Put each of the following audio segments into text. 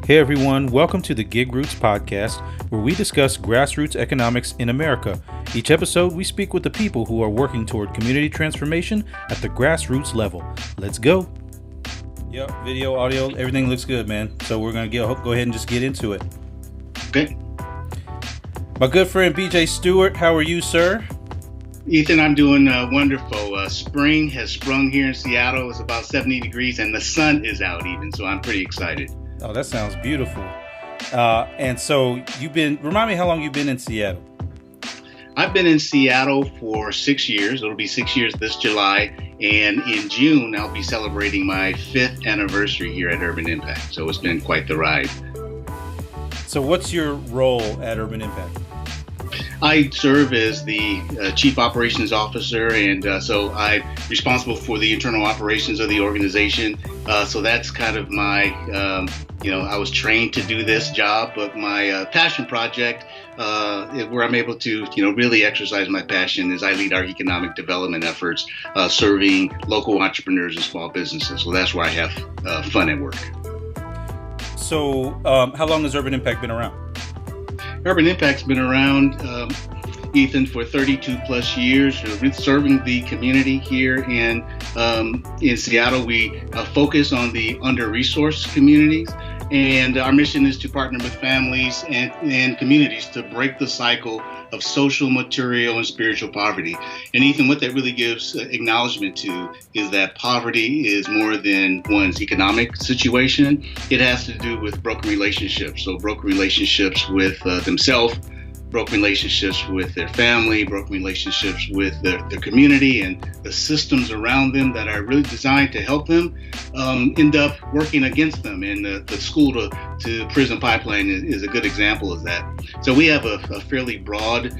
Hey everyone, welcome to the GigRoots podcast, where we discuss grassroots economics in America. Each episode, we speak with the people who are working toward community transformation at the grassroots level. Let's go. Yep, video, audio, everything looks good, man. So we're going to go ahead and just get into it. Okay. My good friend BJ Stewart, how are you, sir? Ethan, I'm doing wonderful. Spring has sprung here in Seattle. It's about 70 degrees and the sun is out even, so I'm pretty excited. Oh, that sounds beautiful. And so remind me how long you've been in Seattle. I've been in Seattle for 6 years. It'll be 6 years this July. And in June, I'll be celebrating my 5th anniversary here at Urban Impact. So it's been quite the ride. So what's your role at Urban Impact? I serve as the Chief Operations Officer, and so I'm responsible for the internal operations of the organization. So that's kind of my, I was trained to do this job, but my passion project, where I'm able to, really exercise my passion, is I lead our economic development efforts, serving local entrepreneurs and small businesses. So that's where I have fun at work. So how long has Urban Impact been around? Urban Impact's been around, Ethan, for 32 plus years, serving the community here in Seattle. We focus on the under-resourced communities, and our mission is to partner with families and communities to break the cycle of social, material, and spiritual poverty. And Ethan, what that really gives acknowledgement to is that poverty is more than one's economic situation. It has to do with broken relationships. So broken relationships with themselves, broken relationships with their family, broken relationships with their community, and the systems around them that are really designed to help them end up working against them. And the school to prison pipeline is a good example of that. So we have a fairly broad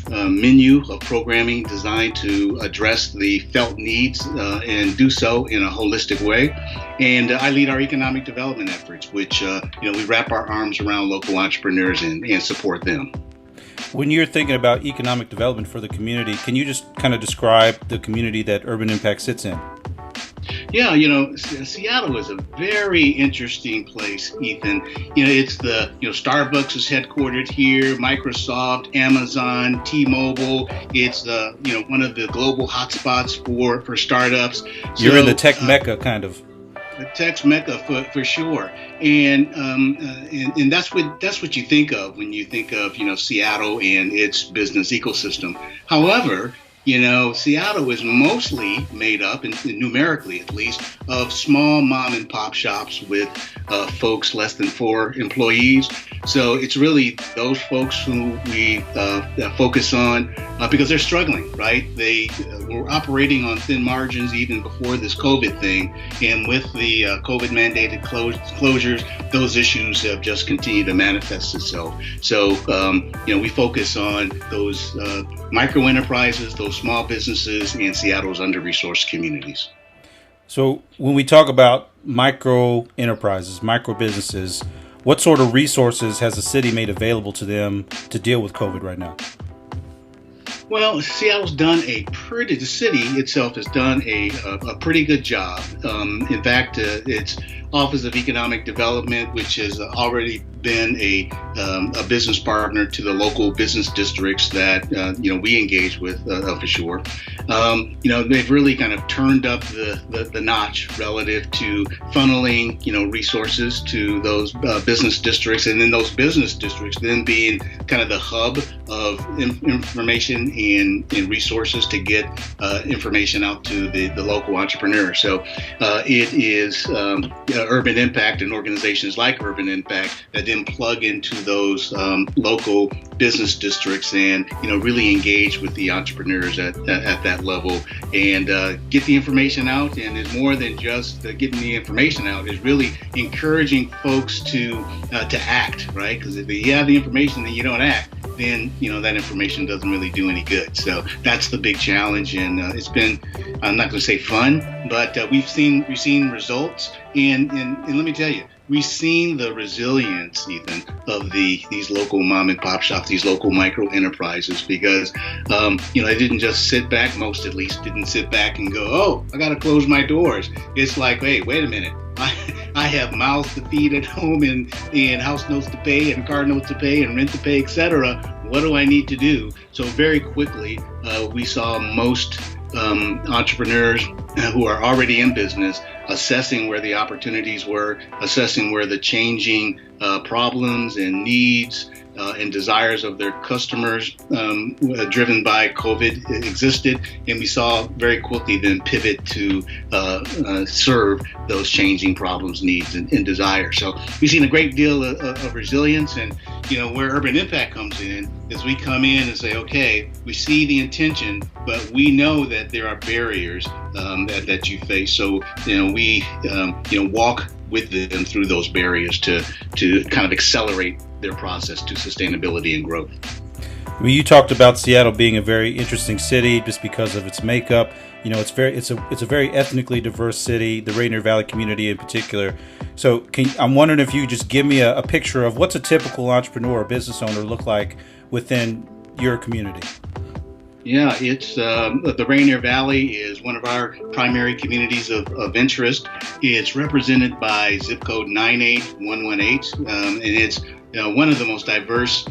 menu of programming designed to address the felt needs and do so in a holistic way. And I lead our economic development efforts, which, we wrap our arms around local entrepreneurs and support them. When you're thinking about economic development for the community, can you just kind of describe the community that Urban Impact sits in? Yeah, Seattle is a very interesting place, Ethan. It's Starbucks is headquartered here, Microsoft, Amazon, T-Mobile. It's one of the global hotspots for startups. You're in the tech mecca, kind of. The tech mecca for sure, and that's what you think of when you think of Seattle and its business ecosystem. However, Seattle is mostly made up, numerically at least, of small mom and pop shops with folks less than 4 employees. So it's really those folks who we focus on because they're struggling, right? They were operating on thin margins even before this COVID thing. And with the COVID mandated closures, those issues have just continued to manifest itself. So, we focus on those micro enterprises, those small businesses in Seattle's under-resourced communities. So when we talk about micro enterprises, micro businesses, what sort of resources has the city made available to them to deal with COVID right now? Well, Seattle's done the city itself has done a pretty good job. In fact, its Office of Economic Development, which has already been a business partner to the local business districts that we engage with for sure. They've really kind of turned up the notch relative to funneling resources to those business districts, and then those business districts then being kind of the hub of information and resources to get information out to the local entrepreneurs. So it is Urban Impact and organizations like Urban Impact that then plug into those local business districts and really engage with the entrepreneurs at that level and get the information out. And it's more than just getting the information out; it's really encouraging folks to act, right? Because if you have the information and you don't act, then that information doesn't really do any good. So that's the big challenge, and it's been, I'm not going to say fun, but we've seen results, and let me tell you, we've seen the resilience, Ethan, of these local mom and pop shops, these local micro enterprises, because they didn't just sit back. Most, at least, didn't sit back and go, "Oh, I got to close my doors." It's like, hey, wait a minute. I have mouths to feed at home and house notes to pay and car notes to pay and rent to pay, etc. What do I need to do? So very quickly, we saw most entrepreneurs who are already in business assessing where the opportunities were, assessing where the changing problems and needs and desires of their customers driven by COVID existed. And we saw very quickly then pivot to serve those changing problems, needs, and desires. So we've seen a great deal of resilience. And, where Urban Impact comes in is we come in and say, okay, we see the intention, but we know that there are barriers that you face. So, we walk with them through those barriers to kind of accelerate their process to sustainability and growth. I mean, you talked about Seattle being a very interesting city just because of its makeup. It's a very ethnically diverse city, the Rainier Valley community in particular. So I'm wondering if you could just give me a picture of what's a typical entrepreneur or business owner look like within your community. Yeah, it's the Rainier Valley is one of our primary communities of interest. It's represented by zip code 98118, and it's one of the most diverse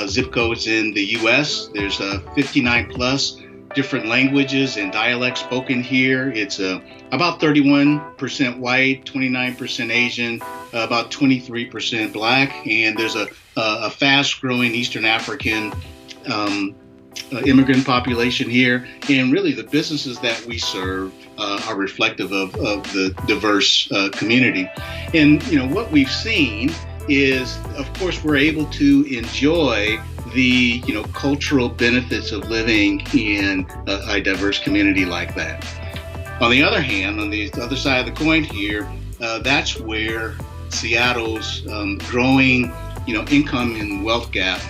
zip codes in the U.S. There's 59 plus different languages and dialects spoken here. It's about 31% white, 29% Asian, about 23% black, and there's a fast-growing Eastern African immigrant population here. And really the businesses that we serve are reflective of the diverse community. And what we've seen is, of course, we're able to enjoy the cultural benefits of living in a diverse community like that. On the other hand, on the other side of the coin here, that's where Seattle's growing income and wealth gap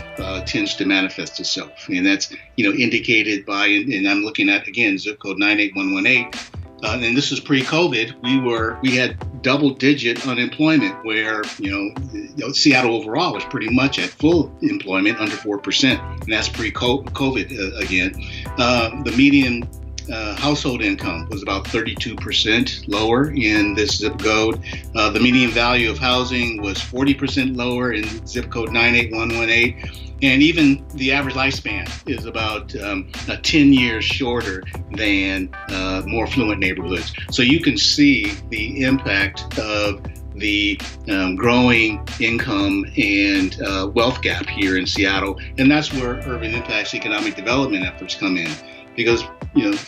tends to manifest itself. And that's, indicated by, and I'm looking at, again, zip code 98118. And this is pre-COVID. We had double-digit unemployment where, Seattle overall was pretty much at full employment, under 4%. And that's pre-COVID again. The median household income was about 32% lower in this zip code. The median value of housing was 40% lower in zip code 98118. And even the average lifespan is about 10 years shorter than more affluent neighborhoods. So you can see the impact of the growing income and wealth gap here in Seattle. And that's where Urban Impact's economic development efforts come in. Because,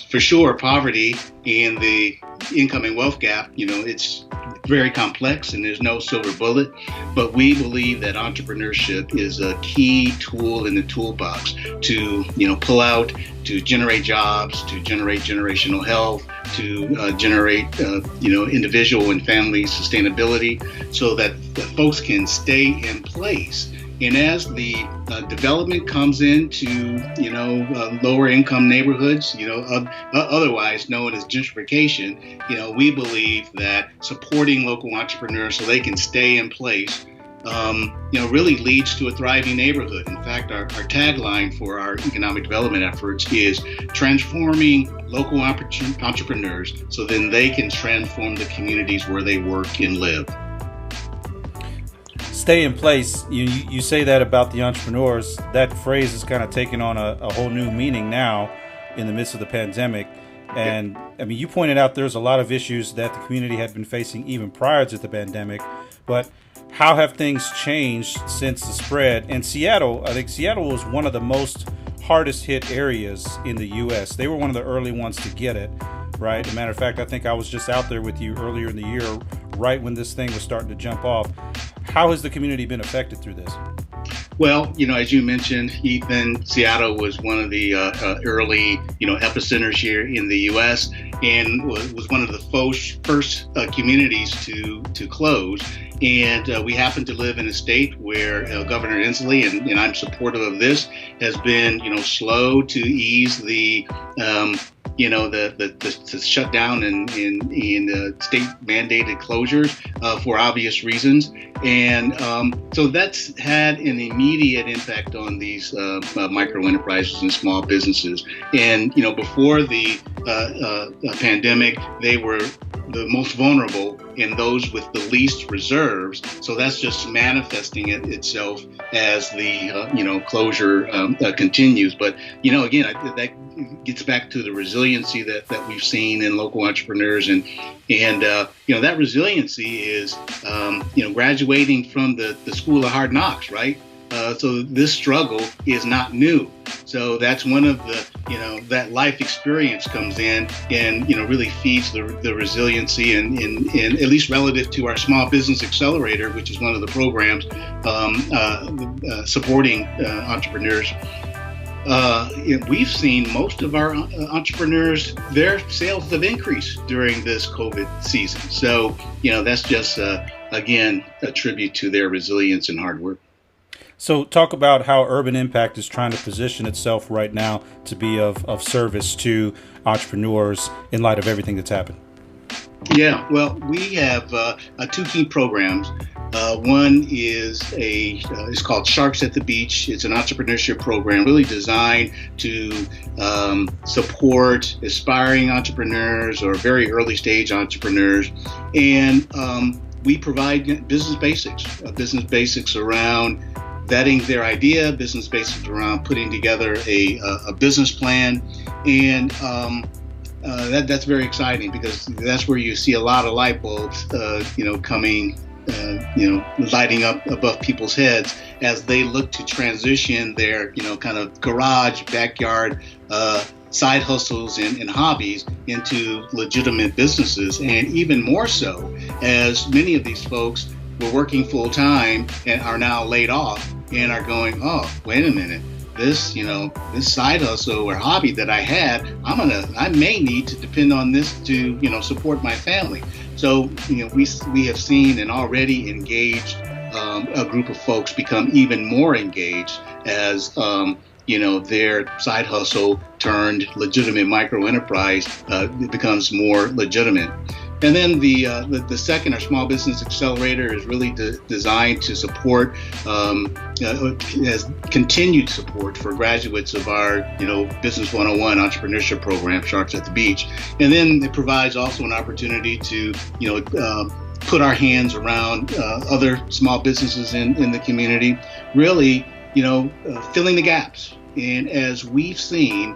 for sure, poverty and the income and wealth gap, it's very complex and there's no silver bullet. But we believe that entrepreneurship is a key tool in the toolbox to, pull out, to generate jobs, to generate generational health, to generate, individual and family sustainability so that the folks can stay in place. And as the development comes into, lower income neighborhoods, otherwise known as gentrification, we believe that supporting local entrepreneurs so they can stay in place, really leads to a thriving neighborhood. In fact, our tagline for our economic development efforts is transforming local entrepreneurs so then they can transform the communities where they work and live. Stay in place. You say that about the entrepreneurs. That phrase is kind of taking on a whole new meaning now in the midst of the pandemic. And I mean, you pointed out there's a lot of issues that the community had been facing even prior to the pandemic. But how have things changed since the spread? And I think Seattle was one of the most hardest hit areas in the U.S. They were one of the early ones to get it, right? As a matter of fact, I think I was just out there with you earlier in the year, right when this thing was starting to jump off. How has the community been affected through this? Well, as you mentioned, Ethan, Seattle was one of the early, epicenters here in the U.S. and was one of the first communities to close. And we happen to live in a state where Governor Inslee, and I'm supportive of this, has been, slow to ease the shutdown and state mandated closures for obvious reasons. And so that's had an immediate impact on these micro enterprises and small businesses. And, before the pandemic, they were the most vulnerable and those with the least reserves. So that's just manifesting itself as the closure continues. But again, that gets back to the resiliency that we've seen in local entrepreneurs, and that resiliency is graduating from the school of hard knocks, right? So this struggle is not new. So that's one of the, that life experience comes in and, really feeds the resiliency and at least relative to our small business accelerator, which is one of the programs supporting entrepreneurs. We've seen most of our entrepreneurs, their sales have increased during this COVID season. So, that's just, again, a tribute to their resilience and hard work. So talk about how Urban Impact is trying to position itself right now to be of service to entrepreneurs in light of everything that's happened. Yeah, well, we have two key programs. One is it's called Sharks at the Beach. It's an entrepreneurship program really designed to support aspiring entrepreneurs or very early stage entrepreneurs. And we provide business basics around vetting their idea, business basics around putting together a business plan. And that's very exciting because that's where you see a lot of light bulbs, coming, lighting up above people's heads as they look to transition their, kind of garage, backyard, side hustles and hobbies into legitimate businesses. And even more so, as many of these folks were working full time and are now laid off and are going, oh, wait a minute. This side hustle or hobby that I had, I may need to depend on this to, support my family. So, we have seen and already engaged a group of folks become even more engaged as, their side hustle turned legitimate micro enterprise becomes more legitimate. And then the second, our Small Business Accelerator, is really designed to support, as continued support for graduates of our, Business 101 entrepreneurship program, Sharks at the Beach. And then it provides also an opportunity to, put our hands around other small businesses in the community, really, filling the gaps. And as we've seen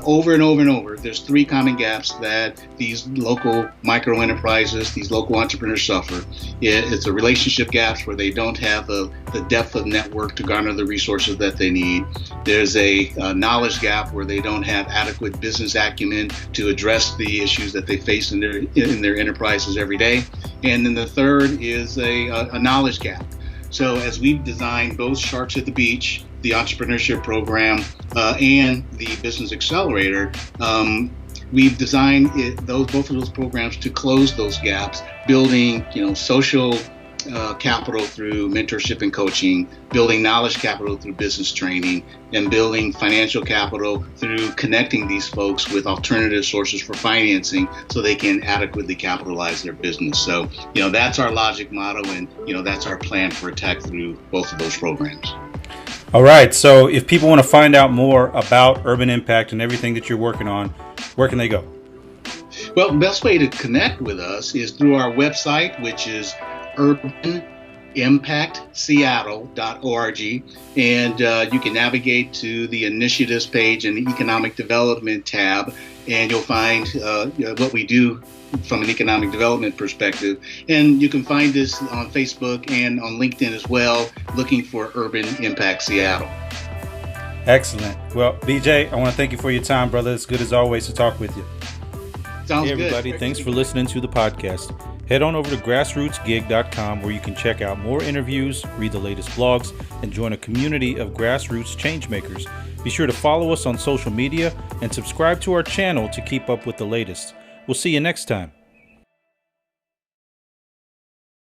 over and over and over, there's three common gaps that these local micro enterprises, these local entrepreneurs suffer. It's the relationship gaps where they don't have the depth of network to garner the resources that they need. There's a knowledge gap where they don't have adequate business acumen to address the issues that they face in their enterprises every day. And then the third is a knowledge gap. So as we've designed both Sharks at the Beach, the entrepreneurship program, and the Business Accelerator, we've designed both of those programs to close those gaps, building social capital through mentorship and coaching, building knowledge capital through business training, and building financial capital through connecting these folks with alternative sources for financing so they can adequately capitalize their business. So, that's our logic motto, and, that's our plan for attack through both of those programs. All right. So if people want to find out more about Urban Impact and everything that you're working on, where can they go? Well, the best way to connect with us is through our website, which is urbanimpactseattle.org, and you can navigate to the initiatives page and the economic development tab, and you'll find what we do from an economic development perspective. And you can find us on Facebook and on LinkedIn as well, looking for Urban Impact Seattle. Excellent. Well, BJ, I want to thank you for your time, brother. It's good as always to talk with you. Sounds hey, everybody. good. Thanks for listening to the podcast. Head on over to grassrootsgig.com where you can check out more interviews, read the latest blogs, and join a community of grassroots changemakers. Be sure to follow us on social media and subscribe to our channel to keep up with the latest. We'll see you next time.